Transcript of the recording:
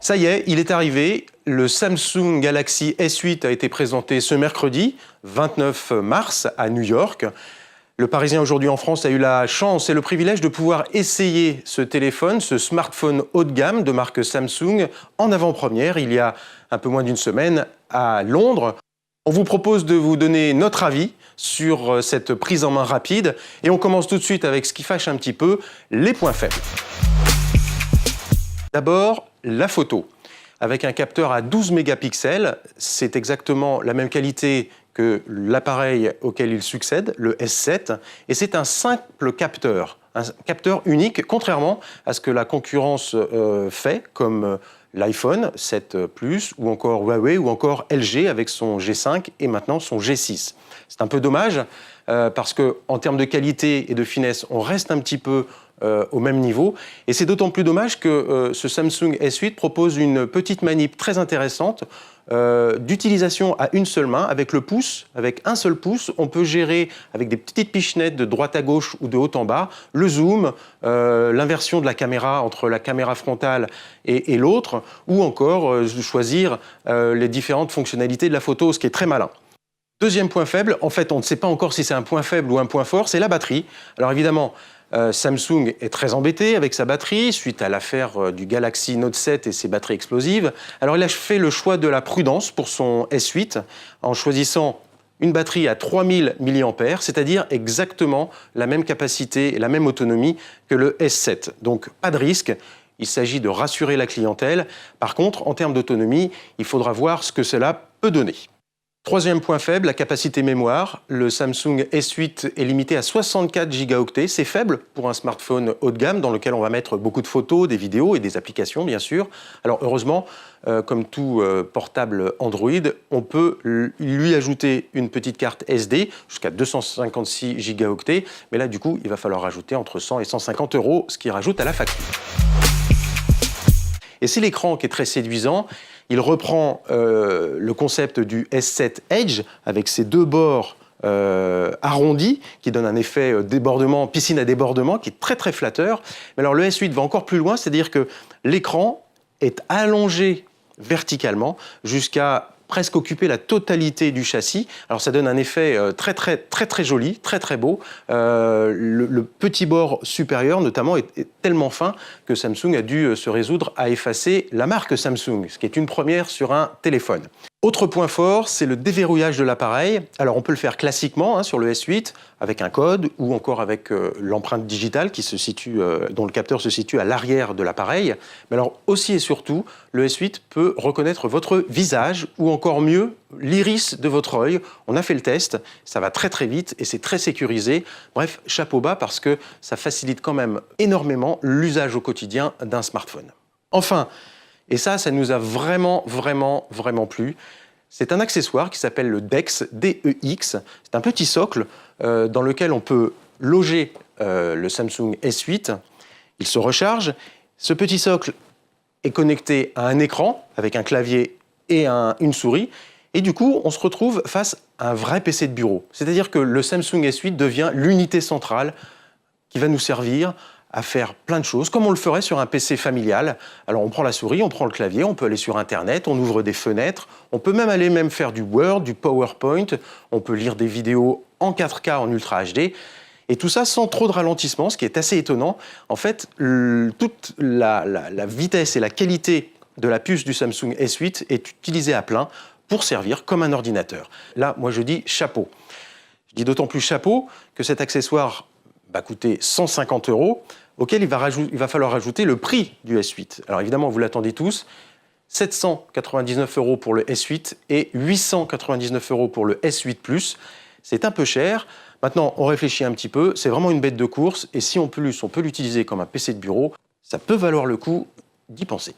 Ça y est, il est arrivé. Le Samsung Galaxy S8 a été présenté ce mercredi, 29 mars, à New York. Le Parisien aujourd'hui en France a eu la chance et le privilège de pouvoir essayer ce téléphone, ce smartphone haut de gamme de marque Samsung, en avant-première, il y a un peu moins d'une semaine, à Londres. On vous propose de vous donner notre avis sur cette prise en main rapide. Et on commence tout de suite avec ce qui fâche un petit peu, les points faibles. D'abord, la photo. Avec un capteur à 12 mégapixels, c'est exactement la même qualité que l'appareil auquel il succède, le S7, et c'est un simple capteur, un capteur unique, contrairement à ce que la concurrence fait, comme l'iPhone 7 Plus, ou encore Huawei, ou encore LG avec son G5 et maintenant son G6. C'est un peu dommage, parce qu'en termes de qualité et de finesse, on reste un petit peu au même niveau. Et c'est d'autant plus dommage que ce Samsung S8 propose une petite manip très intéressante d'utilisation à une seule main, avec le pouce, avec un seul pouce. On peut gérer avec des petites pichenettes de droite à gauche ou de haut en bas, le zoom, l'inversion de la caméra entre la caméra frontale et l'autre, ou encore choisir les différentes fonctionnalités de la photo, ce qui est très malin. Deuxième point faible, en fait on ne sait pas encore si c'est un point faible ou un point fort, c'est la batterie. Alors évidemment, Samsung est très embêté avec sa batterie suite à l'affaire du Galaxy Note 7 et ses batteries explosives. Alors il a fait le choix de la prudence pour son S8 en choisissant une batterie à 3000 mAh, c'est-à-dire exactement la même capacité et la même autonomie que le S7. Donc pas de risque, il s'agit de rassurer la clientèle. Par contre, en termes d'autonomie, il faudra voir ce que cela peut donner. Troisième point faible, la capacité mémoire. Le Samsung S8 est limité à 64 Go. C'est faible pour un smartphone haut de gamme dans lequel on va mettre beaucoup de photos, des vidéos et des applications, bien sûr. Alors heureusement, comme tout portable Android, on peut lui ajouter une petite carte SD jusqu'à 256 Go. Mais là, du coup, il va falloir rajouter entre 100 et 150 €, ce qui rajoute à la facture. Et c'est l'écran qui est très séduisant. Il reprend le concept du S7 Edge avec ses deux bords arrondis qui donnent un effet débordement, piscine à débordement qui est très très flatteur. Mais alors le S8 va encore plus loin, c'est-à-dire que l'écran est allongé verticalement jusqu'à presque occuper la totalité du châssis. Alors ça donne un effet très joli, très beau. Le petit bord supérieur notamment est tellement fin que Samsung a dû se résoudre à effacer la marque Samsung, ce qui est une première sur un téléphone. Autre point fort, c'est le déverrouillage de l'appareil. Alors on peut le faire classiquement sur le S8 avec un code ou encore avec l'empreinte digitale qui se situe, dont le capteur se situe à l'arrière de l'appareil. Mais alors aussi et surtout, le S8 peut reconnaître votre visage ou encore mieux l'iris de votre œil. On a fait le test, ça va très vite et c'est très sécurisé. Bref, chapeau bas parce que ça facilite quand même énormément l'usage au quotidien d'un smartphone. Enfin, et ça nous a vraiment plu. C'est un accessoire qui s'appelle le DeX, D-E-X. C'est un petit socle dans lequel on peut loger le Samsung S8. Il se recharge. Ce petit socle est connecté à un écran avec un clavier et une souris. Et du coup, on se retrouve face à un vrai PC de bureau. C'est-à-dire que le Samsung S8 devient l'unité centrale qui va nous servir à faire plein de choses, comme on le ferait sur un PC familial. Alors on prend la souris, on prend le clavier, on peut aller sur Internet, on ouvre des fenêtres, on peut même aller faire du Word, du PowerPoint, on peut lire des vidéos en 4K en Ultra HD, et tout ça sans trop de ralentissement, ce qui est assez étonnant. En fait, toute la vitesse et la qualité de la puce du Samsung S8 est utilisée à plein pour servir comme un ordinateur. Là, moi je dis chapeau. Je dis d'autant plus chapeau que cet accessoire va coûter 150 €, auquel il va falloir rajouter le prix du S8. Alors évidemment, vous l'attendez tous, 799 € pour le S8 et 899 € pour le S8 Plus. C'est un peu cher. Maintenant, on réfléchit un petit peu, c'est vraiment une bête de course, et si en plus on peut l'utiliser comme un PC de bureau, ça peut valoir le coup d'y penser.